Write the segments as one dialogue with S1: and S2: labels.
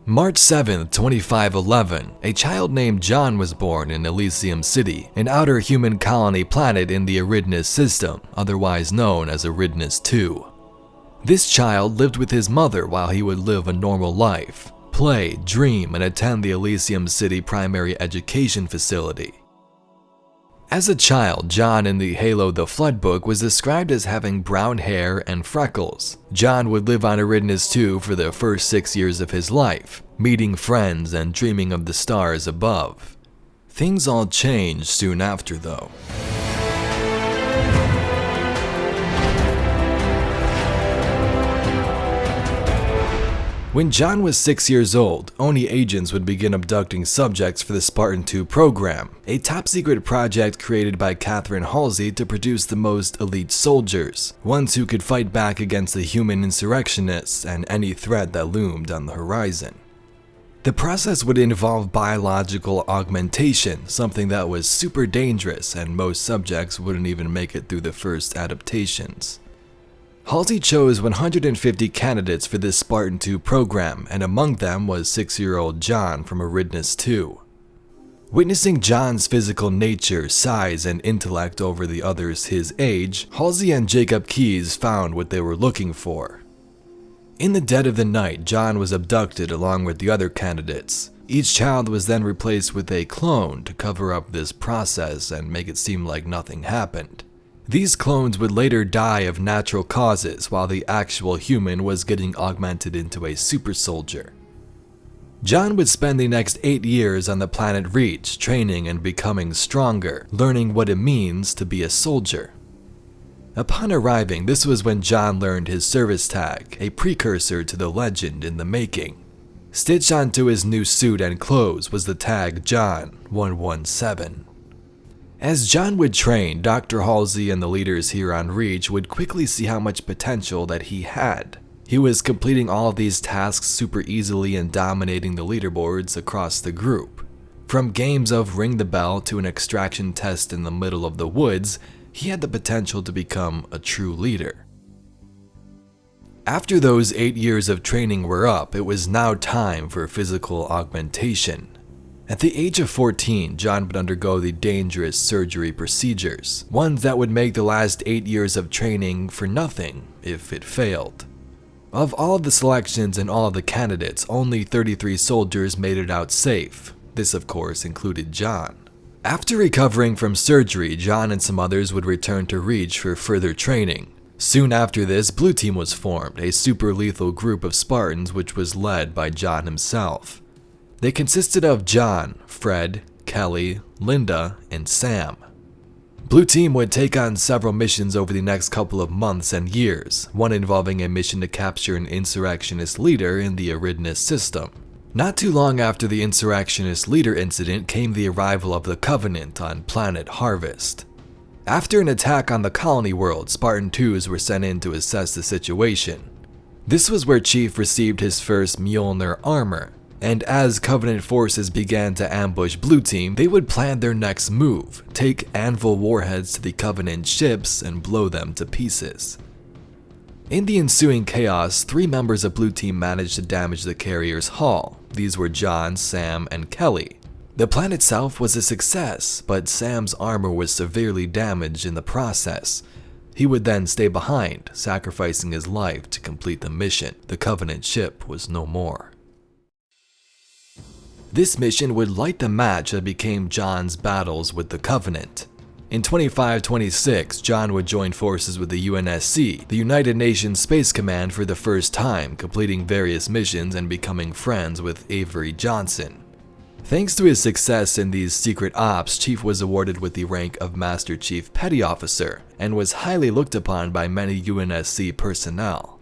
S1: March 7, 2511, a child named John was born in Elysium City, an outer human colony planet in the Eridanus system, otherwise known as Eridanus II. This child lived with his mother while he would live a normal life, play, dream, and attend the Elysium City primary education facility. As a child, John in the Halo the Flood book was described as having brown hair and freckles. John would live on Eridanus II for the first 6 years of his life, meeting friends and dreaming of the stars above. Things all changed soon after, though. When John was 6 years old, Oni agents would begin abducting subjects for the Spartan 2 program, a top-secret project created by Catherine Halsey to produce the most elite soldiers, ones who could fight back against the human insurrectionists and any threat that loomed on the horizon. The process would involve biological augmentation, something that was super dangerous and most subjects wouldn't even make it through the first adaptations. Halsey chose 150 candidates for this Spartan 2 program, and among them was 6-year-old John from Eridanus II. Witnessing John's physical nature, size, and intellect over the others his age, Halsey and Jacob Keyes found what they were looking for. In the dead of the night, John was abducted along with the other candidates. Each child was then replaced with a clone to cover up this process and make it seem like nothing happened. These clones would later die of natural causes while the actual human was getting augmented into a super soldier. John would spend the next 8 years on the planet Reach, training and becoming stronger, learning what it means to be a soldier. Upon arriving, this was when John learned his service tag, a precursor to the legend in the making. Stitched onto his new suit and clothes was the tag John 117. As John would train, Dr. Halsey and the leaders here on Reach would quickly see how much potential that he had. He was completing all of these tasks super easily and dominating the leaderboards across the group. From games of Ring the Bell to an extraction test in the middle of the woods, he had the potential to become a true leader. After those 8 years of training were up, it was now time for physical augmentation. At the age of 14, John would undergo the dangerous surgery procedures, ones that would make the last 8 years of training for nothing if it failed. Of all of the selections and all of the candidates, only 33 soldiers made it out safe. This, of course, included John. After recovering from surgery, John and some others would return to Reach for further training. Soon after this, Blue Team was formed, a super lethal group of Spartans which was led by John himself. They consisted of John, Fred, Kelly, Linda, and Sam. Blue Team would take on several missions over the next couple of months and years, one involving a mission to capture an insurrectionist leader in the Eridanus system. Not too long after the insurrectionist leader incident came the arrival of the Covenant on planet Harvest. After an attack on the colony world, Spartan 2s were sent in to assess the situation. This was where Chief received his first Mjolnir armor. And as Covenant forces began to ambush Blue Team, they would plan their next move, take Anvil warheads to the Covenant ships and blow them to pieces. In the ensuing chaos, 3 members of Blue Team managed to damage the carrier's hull. These were John, Sam, and Kelly. The plan itself was a success, but Sam's armor was severely damaged in the process. He would then stay behind, sacrificing his life to complete the mission. The Covenant ship was no more. This mission would light the match that became John's battles with the Covenant. In 2526, John would join forces with the UNSC, the United Nations Space Command, for the first time, completing various missions and becoming friends with Avery Johnson. Thanks to his success in these secret ops, Chief was awarded with the rank of Master Chief Petty Officer and was highly looked upon by many UNSC personnel.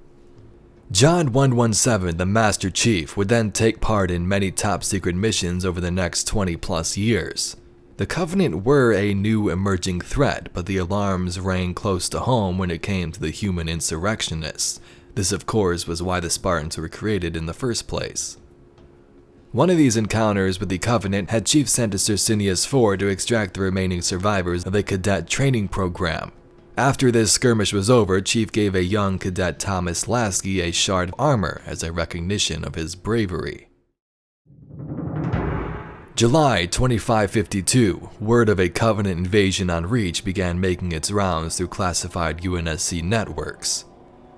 S1: John 117, the Master Chief, would then take part in many top-secret missions over the next 20-plus years. The Covenant were a new emerging threat, but the alarms rang close to home when it came to the human insurrectionists. This, of course, was why the Spartans were created in the first place. One of these encounters with the Covenant had Chief sent to Cercinius IV to extract the remaining survivors of a cadet training program. After this skirmish was over, Chief gave a young cadet Thomas Lasky a shard of armor as a recognition of his bravery. July 2552, word of a Covenant invasion on Reach began making its rounds through classified UNSC networks.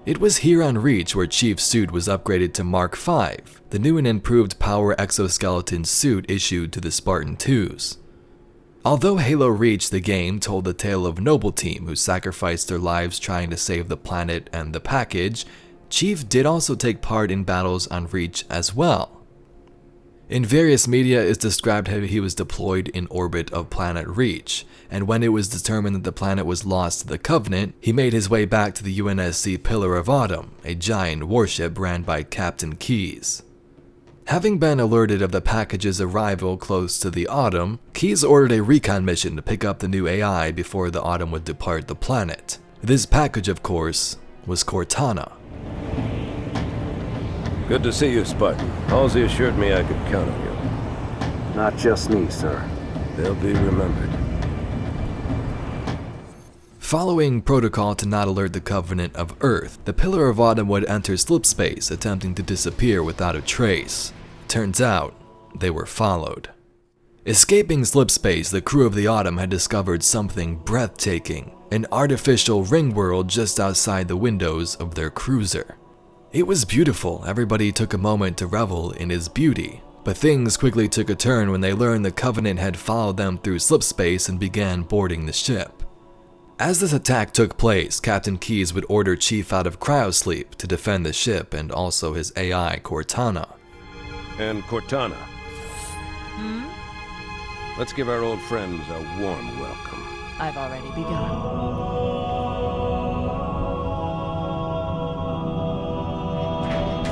S1: It was here on Reach where Chief's suit was upgraded to Mark V, the new and improved power exoskeleton suit issued to the Spartan IIs. Although Halo Reach, the game, told the tale of Noble Team who sacrificed their lives trying to save the planet and the package, Chief did also take part in battles on Reach as well. In various media, it's described how he was deployed in orbit of planet Reach, and when it was determined that the planet was lost to the Covenant, he made his way back to the UNSC Pillar of Autumn, a giant warship ran by Captain Keyes. Having been alerted of the package's arrival close to the Autumn, Keyes ordered a recon mission to pick up the new AI before the Autumn would depart the planet. This package, of course, was Cortana.
S2: Good to see you, Spartan. Halsey assured me I could count on you.
S3: Not just me, sir.
S2: They'll be remembered.
S1: Following protocol to not alert the Covenant of Earth, the Pillar of Autumn would enter slipspace, attempting to disappear without a trace. Turns out, they were followed. Escaping slipspace, the crew of the Autumn had discovered something breathtaking, an artificial ring world just outside the windows of their cruiser. It was beautiful, everybody took a moment to revel in its beauty, but things quickly took a turn when they learned the Covenant had followed them through slipspace and began boarding the ship. As this attack took place, Captain Keyes would order Chief out of cryosleep to defend the ship and also his AI, Cortana.
S2: And Cortana. Let's give our old friends a warm welcome.
S4: I've already begun.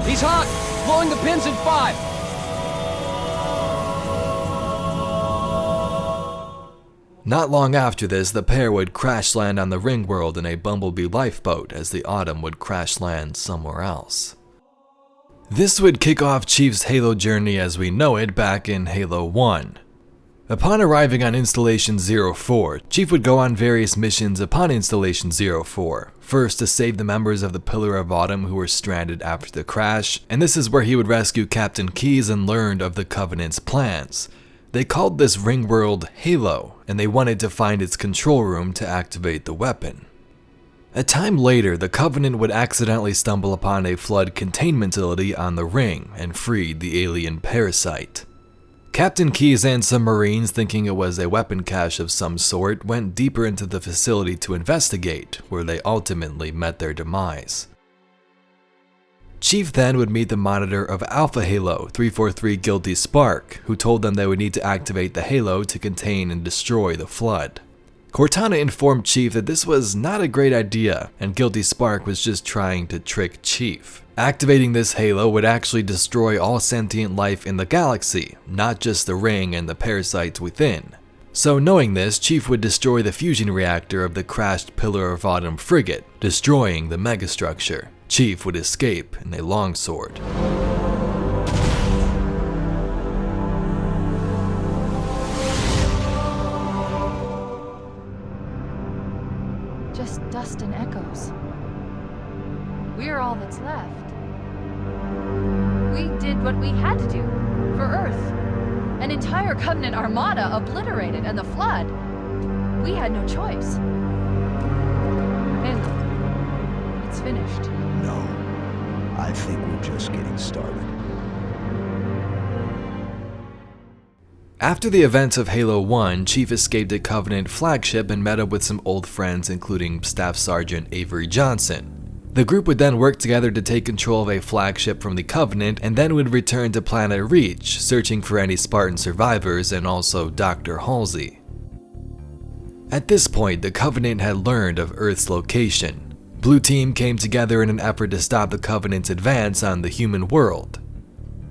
S5: He's hot! Blowing the pins in 5!
S1: Not long after this, the pair would crash land on the ring world in a Bumblebee lifeboat as the Autumn would crash land somewhere else. This would kick off Chief's Halo journey as we know it back in Halo 1. Upon arriving on Installation 04, Chief would go on various missions upon Installation 04, first to save the members of the Pillar of Autumn who were stranded after the crash, and this is where he would rescue Captain Keyes and learned of the Covenant's plans. They called this ring world Halo, and they wanted to find its control room to activate the weapon. A time later, the Covenant would accidentally stumble upon a flood containment facility on the ring and freed the alien parasite. Captain Keyes and some Marines, thinking it was a weapon cache of some sort, went deeper into the facility to investigate, where they ultimately met their demise. Chief then would meet the monitor of Alpha Halo 343 Guilty Spark, who told them they would need to activate the Halo to contain and destroy the flood. Cortana informed Chief that this was not a great idea, and Guilty Spark was just trying to trick Chief. Activating this Halo would actually destroy all sentient life in the galaxy, not just the ring and the parasites within. So knowing this, Chief would destroy the fusion reactor of the crashed Pillar of Autumn frigate, destroying the megastructure. Chief would escape in a longsword.
S4: Just dust and echoes. We're all that's left. We did what we had to do for Earth. An entire Covenant armada obliterated, and the flood. We had no choice. And it's finished.
S6: No, I think we're just getting started.
S1: After the events of Halo 1, Chief escaped a Covenant flagship and met up with some old friends, including Staff Sergeant Avery Johnson. The group would then work together to take control of a flagship from the Covenant and then would return to Planet Reach, searching for any Spartan survivors and also Dr. Halsey. At this point, the Covenant had learned of Earth's location. Blue Team came together in an effort to stop the Covenant's advance on the human world.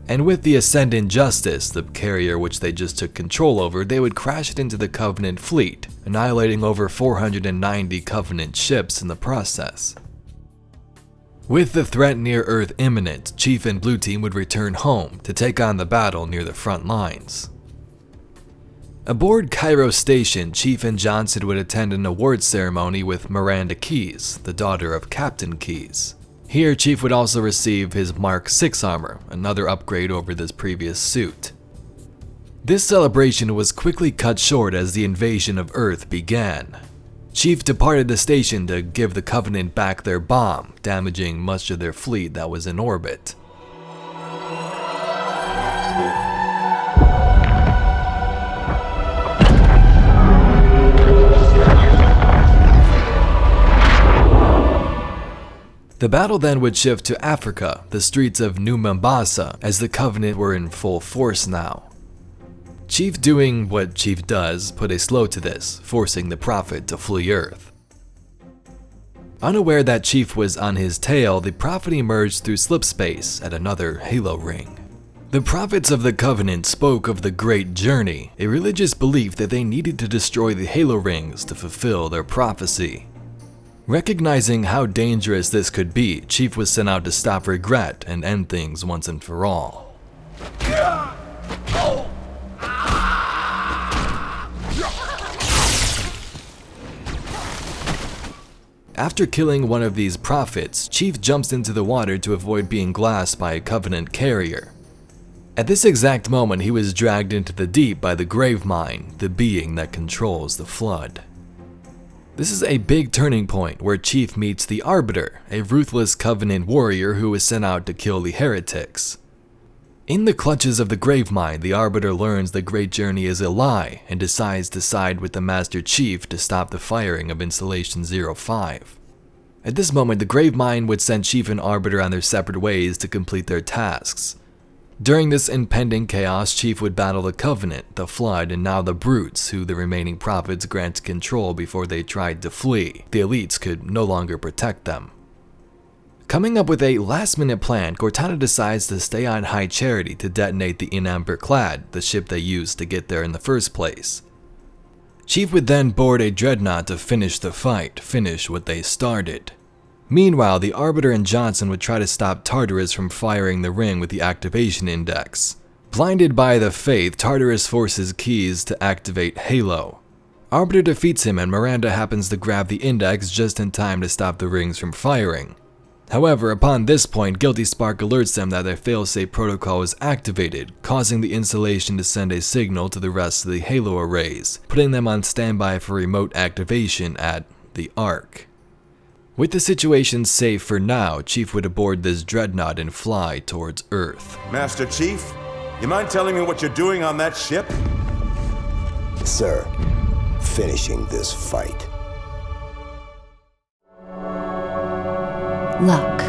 S1: And with the Ascendant Justice, the carrier which they just took control over, they would crash it into the Covenant fleet, annihilating over 490 Covenant ships in the process. With the threat near Earth imminent, Chief and Blue Team would return home to take on the battle near the front lines. Aboard Cairo Station, Chief and Johnson would attend an awards ceremony with Miranda Keyes, the daughter of Captain Keyes. Here, Chief would also receive his Mark VI armor, another upgrade over this previous suit. This celebration was quickly cut short as the invasion of Earth began. Chief departed the station to give the Covenant back their bomb, damaging much of their fleet that was in orbit. The battle then would shift to Africa, the streets of New Mombasa, as the Covenant were in full force now. Chief, doing what Chief does, put a slow to this, forcing the Prophet to flee Earth. Unaware that Chief was on his tail, the Prophet emerged through slipspace at another Halo ring. The prophets of the Covenant spoke of the Great Journey, a religious belief that they needed to destroy the Halo rings to fulfill their prophecy. Recognizing how dangerous this could be, Chief was sent out to stop regret and end things once and for all. After killing one of these prophets, Chief jumps into the water to avoid being glassed by a Covenant carrier. At this exact moment, he was dragged into the deep by the Gravemind, the being that controls the flood. This is a big turning point where Chief meets the Arbiter, a ruthless Covenant warrior who was sent out to kill the heretics. In the clutches of the Gravemind, the Arbiter learns the Great Journey is a lie and decides to side with the Master Chief to stop the firing of Installation 05. At this moment, the Gravemind would send Chief and Arbiter on their separate ways to complete their tasks. During this impending chaos, Chief would battle the Covenant, the Flood, and now the Brutes, who the remaining prophets granted control before they tried to flee. The elites could no longer protect them. Coming up with a last-minute plan, Cortana decides to stay on High Charity to detonate the Inamber Clad, the ship they used to get there in the first place. Chief would then board a dreadnought to finish the fight, finish what they started. Meanwhile, the Arbiter and Johnson would try to stop Tartarus from firing the ring with the activation index. Blinded by the faith, Tartarus forces Keys to activate Halo. Arbiter defeats him and Miranda happens to grab the index just in time to stop the rings from firing. However, upon this point, Guilty Spark alerts them that their failsafe protocol is activated, causing the installation to send a signal to the rest of the Halo arrays, putting them on standby for remote activation at the Ark. With the situation safe for now, Chief would aboard this dreadnought and fly towards Earth.
S3: Master Chief, you mind telling me what you're doing on that ship?
S6: Sir, finishing this fight.
S7: Luck.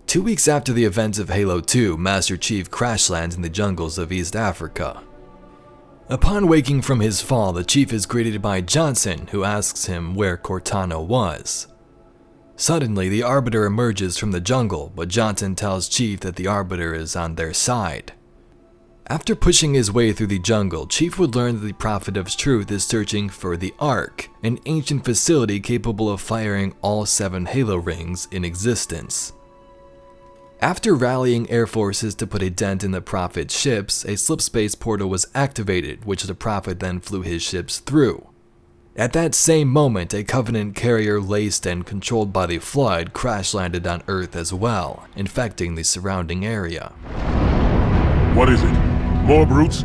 S1: Two weeks after the events of Halo 2, Master Chief crash lands in the jungles of East Africa. Upon waking from his fall, the Chief is greeted by Johnson, who asks him where Cortana was. Suddenly, the Arbiter emerges from the jungle, but Johnson tells Chief that the Arbiter is on their side. After pushing his way through the jungle, Chief would learn that the Prophet of Truth is searching for the Ark, an ancient facility capable of firing all 7 Halo rings in existence. After rallying air forces to put a dent in the Prophet's ships, a slipspace portal was activated, which the Prophet then flew his ships through. At that same moment, a Covenant carrier laced and controlled by the Flood crash-landed on Earth as well, infecting the surrounding area.
S8: What is it? More brutes?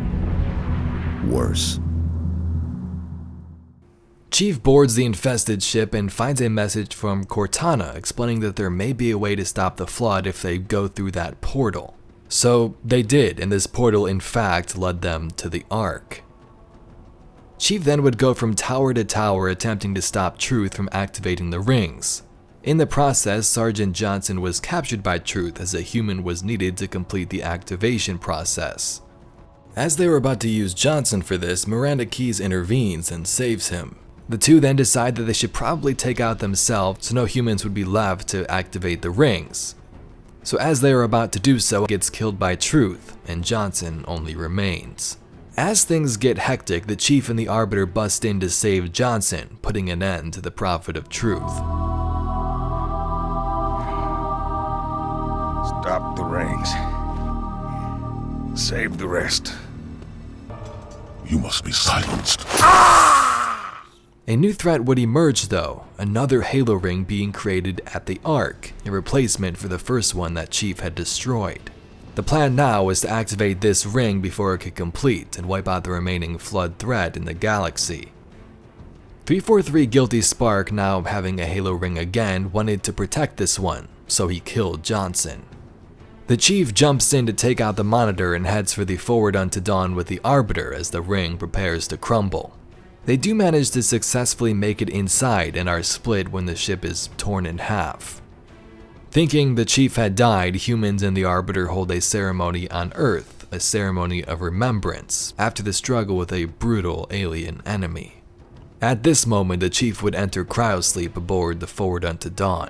S6: Worse.
S1: Chief boards the infested ship and finds a message from Cortana explaining that there may be a way to stop the Flood if they go through that portal. So they did, and this portal in fact led them to the Ark. Chief then would go from tower to tower attempting to stop Truth from activating the rings. In the process, Sergeant Johnson was captured by Truth as a human was needed to complete the activation process. As they were about to use Johnson for this, Miranda Keys intervenes and saves him. The two then decide that they should probably take out themselves so no humans would be left to activate the rings. So as they are about to do so, he gets killed by Truth, and Johnson only remains. As things get hectic, the Chief and the Arbiter bust in to save Johnson, putting an end to the Prophet of Truth.
S8: Stop the rings. Save the rest. You must be silenced.
S1: A new threat would emerge though, another Halo ring being created at the Ark, a replacement for the first one that Chief had destroyed. The plan now was to activate this ring before it could complete and wipe out the remaining Flood threat in the galaxy. 343 Guilty Spark, now having a Halo ring again, wanted to protect this one, so he killed Johnson. The Chief jumps in to take out the Monitor and heads for the Forward Unto Dawn with the Arbiter as the ring prepares to crumble. They do manage to successfully make it inside and are split when the ship is torn in half. Thinking the Chief had died, humans and the Arbiter hold a ceremony on Earth, a ceremony of remembrance, after the struggle with a brutal alien enemy. At this moment, the Chief would enter cryosleep aboard the Forward Unto Dawn.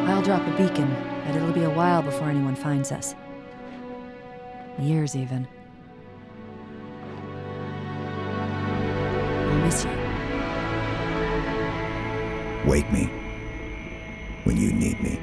S7: I'll drop a beacon, but it'll be a while before anyone finds us. Years even. I'll miss you.
S6: Wake me when you need me.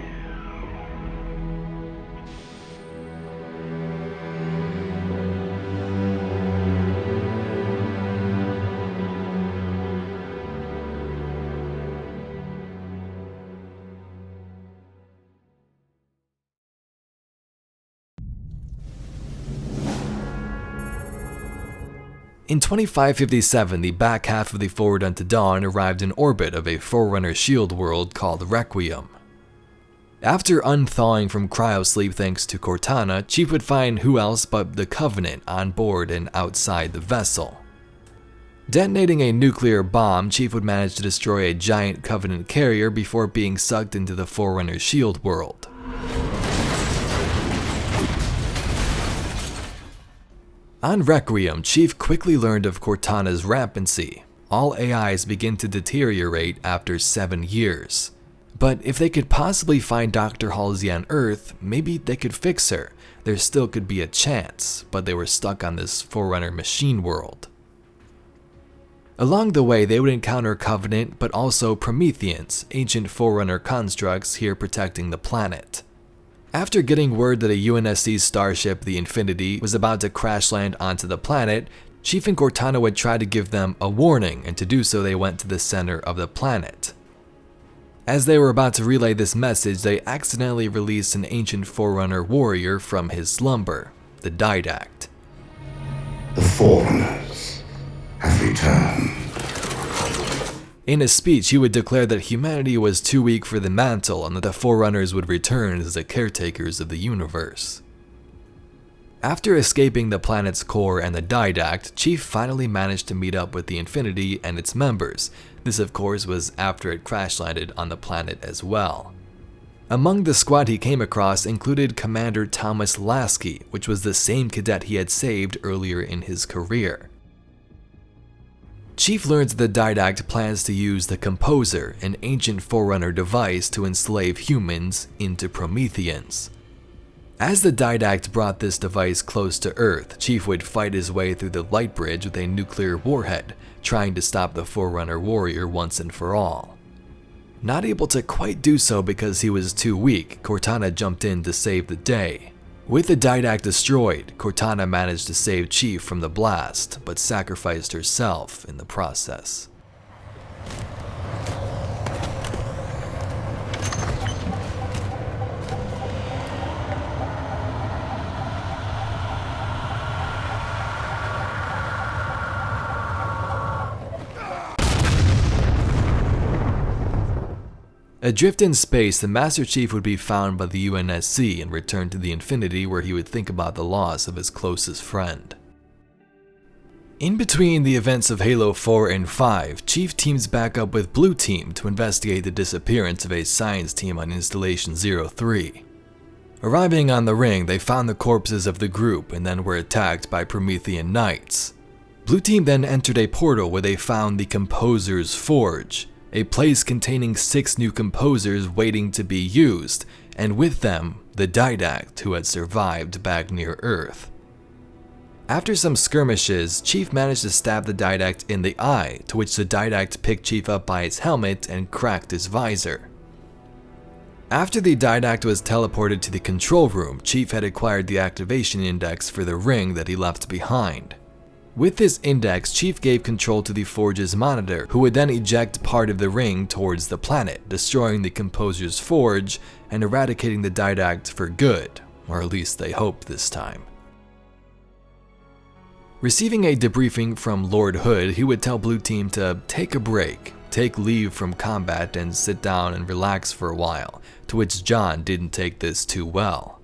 S1: In 2557, the back half of the Forward Unto Dawn arrived in orbit of a Forerunner shield world called Requiem. After unthawing from cryosleep thanks to Cortana, Chief would find who else but the Covenant on board and outside the vessel. Detonating a nuclear bomb, Chief would manage to destroy a giant Covenant carrier before being sucked into the Forerunner shield world. On Requiem, Chief quickly learned of Cortana's rampancy. All AIs begin to deteriorate after 7 years. But if they could possibly find Dr. Halsey on Earth, maybe they could fix her. There still could be a chance, but they were stuck on this Forerunner machine world. Along the way, they would encounter Covenant, but also Prometheans, ancient Forerunner constructs here protecting the planet. After getting word that a UNSC starship, the Infinity, was about to crash land onto the planet, Chief and Cortana would try to give them a warning, and to do so they went to the center of the planet. As they were about to relay this message, they accidentally released an ancient Forerunner warrior from his slumber, the Didact.
S9: The Forerunners have returned.
S1: In a speech, he would declare that humanity was too weak for the mantle and that the Forerunners would return as the caretakers of the universe. After escaping the planet's core and the Didact, Chief finally managed to meet up with the Infinity and its members. This of course was after it crash landed on the planet as well. Among the squad he came across included Commander Thomas Lasky, which was the same cadet he had saved earlier in his career. Chief learns the Didact plans to use the Composer, an ancient Forerunner device to enslave humans into Prometheans. As the Didact brought this device close to Earth, Chief would fight his way through the light bridge with a nuclear warhead, trying to stop the Forerunner warrior once and for all. Not able to quite do so because he was too weak, Cortana jumped in to save the day. With the Didact destroyed, Cortana managed to save Chief from the blast, but sacrificed herself in the process. Adrift in space, the Master Chief would be found by the UNSC and returned to the Infinity, where he would think about the loss of his closest friend. In between the events of Halo 4 and 5, Chief teams back up with Blue Team to investigate the disappearance of a science team on Installation 03. Arriving on the ring, they found the corpses of the group and then were attacked by Promethean Knights. Blue Team then entered a portal where they found the Composer's Forge, a place containing 6 new composers waiting to be used, and with them, the Didact who had survived back near Earth. After some skirmishes, Chief managed to stab the Didact in the eye, to which the Didact picked Chief up by his helmet and cracked his visor. After the Didact was teleported to the control room, Chief had acquired the activation index for the ring that he left behind. With this index, Chief gave control to the Forge's monitor, who would then eject part of the ring towards the planet, destroying the Composer's Forge and eradicating the Didact for good, or at least they hoped this time. Receiving a debriefing from Lord Hood, he would tell Blue Team to take a break, take leave from combat and sit down and relax for a while, to which John didn't take this too well.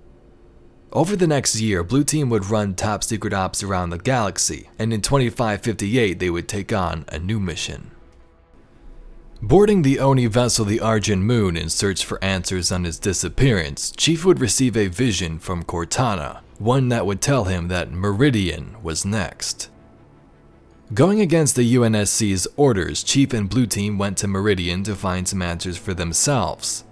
S1: Over the next year, Blue Team would run top secret ops around the galaxy, and in 2558 they would take on a new mission. Boarding the Oni vessel the Argent Moon in search for answers on his disappearance, Chief would receive a vision from Cortana, one that would tell him that Meridian was next. Going against the UNSC's orders, Chief and Blue Team went to Meridian to find some answers for themselves.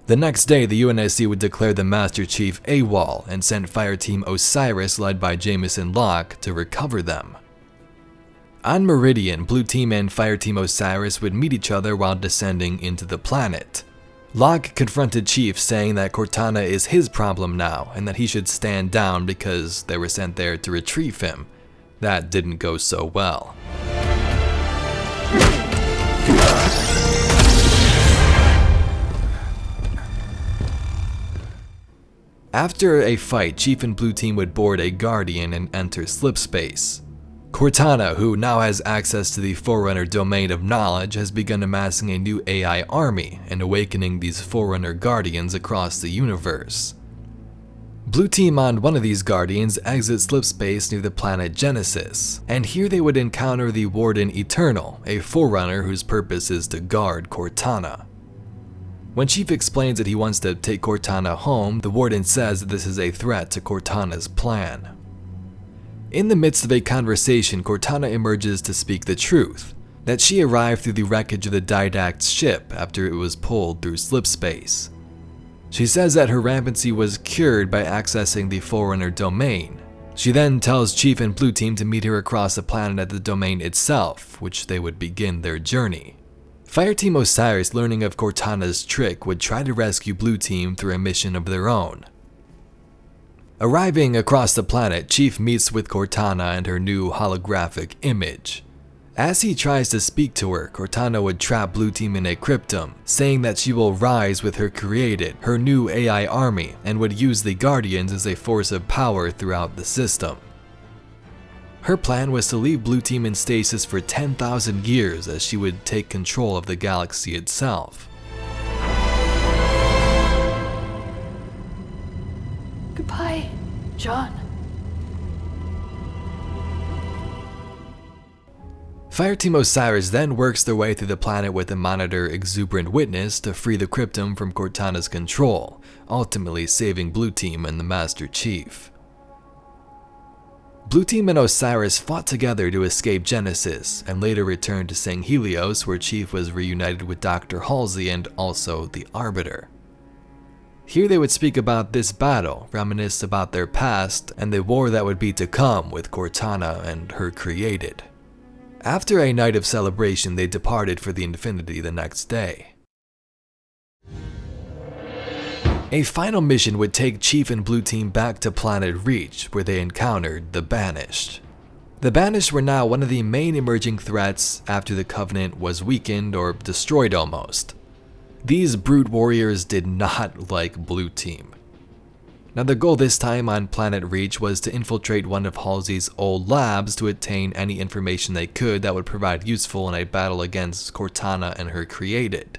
S1: The next day, the UNSC would declare the Master Chief AWOL and sent Fireteam Osiris led by Jameson Locke to recover them. On Meridian, Blue Team and Fireteam Osiris would meet each other while descending into the planet. Locke confronted Chief, saying that Cortana is his problem now and that he should stand down because they were sent there to retrieve him. That didn't go so well. After a fight, Chief and Blue Team would board a Guardian and enter slipspace. Cortana, who now has access to the Forerunner domain of knowledge, has begun amassing a new AI army and awakening these Forerunner Guardians across the universe. Blue Team on one of these Guardians exits slipspace near the planet Genesis, and here they would encounter the Warden Eternal, a Forerunner whose purpose is to guard Cortana. When Chief explains that he wants to take Cortana home, the Warden says that this is a threat to Cortana's plan. In the midst of a conversation, Cortana emerges to speak the truth, that she arrived through the wreckage of the Didact's ship after it was pulled through slipspace. She says that her rampancy was cured by accessing the Forerunner domain. She then tells Chief and Blue Team to meet her across the planet at the domain itself, which they would begin their journey. Fireteam Osiris, learning of Cortana's trick, would try to rescue Blue Team through a mission of their own. Arriving across the planet, Chief meets with Cortana and her new holographic image. As he tries to speak to her, Cortana would trap Blue Team in a cryptum, saying that she will rise with her created, her new AI army, and would use the Guardians as a force of power throughout the system. Her plan was to leave Blue Team in stasis for 10,000 years as she would take control of the galaxy itself.
S4: Goodbye, John.
S1: Fireteam Osiris then works their way through the planet with the Monitor Exuberant Witness to free the cryptum from Cortana's control, ultimately saving Blue Team and the Master Chief. Blue Team and Osiris fought together to escape Genesis, and later returned to St. Helios, where Chief was reunited with Dr. Halsey and also the Arbiter. Here they would speak about this battle, reminisce about their past, and the war that would be to come with Cortana and her created. After a night of celebration, they departed for the Infinity the next day. A final mission would take Chief and Blue Team back to Planet Reach, where they encountered the Banished. The Banished were now one of the main emerging threats after the Covenant was weakened or destroyed almost. These brute warriors did not like Blue Team. Now the goal this time on Planet Reach was to infiltrate one of Halsey's old labs to obtain any information they could that would provide useful in a battle against Cortana and her created.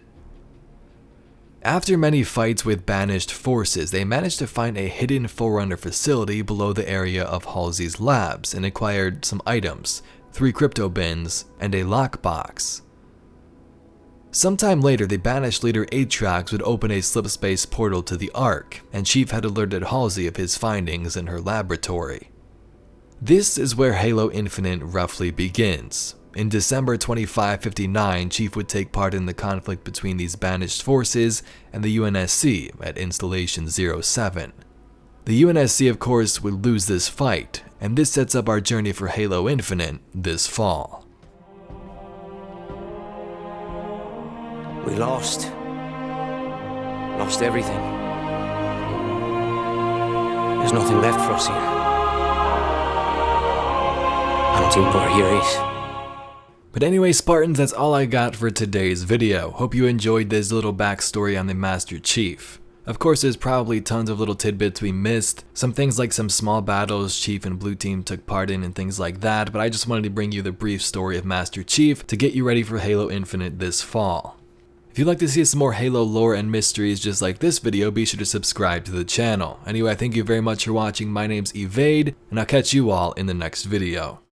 S1: After many fights with Banished forces, they managed to find a hidden Forerunner facility below the area of Halsey's labs and acquired some items, 3 crypto bins, and a lockbox. Sometime later, the Banished leader Atrax would open a slipspace portal to the Ark, and Chief had alerted Halsey of his findings in her laboratory. This is where Halo Infinite roughly begins. In December 2559, Chief would take part in the conflict between these Banished forces and the UNSC at Installation 07. The UNSC, of course, would lose this fight, and this sets up our journey for Halo Infinite this fall.
S5: We lost everything. There's nothing left for us here. hunting for heroes.
S1: But anyway, Spartans, that's all I got for today's video. Hope you enjoyed this little backstory on the Master Chief. Of course, there's probably tons of little tidbits we missed, some things like some small battles Chief and Blue Team took part in and things like that, but I just wanted to bring you the brief story of Master Chief to get you ready for Halo Infinite this fall. If you'd like to see some more Halo lore and mysteries just like this video, be sure to subscribe to the channel. Anyway, thank you very much for watching. My name's Evade, and I'll catch you all in the next video.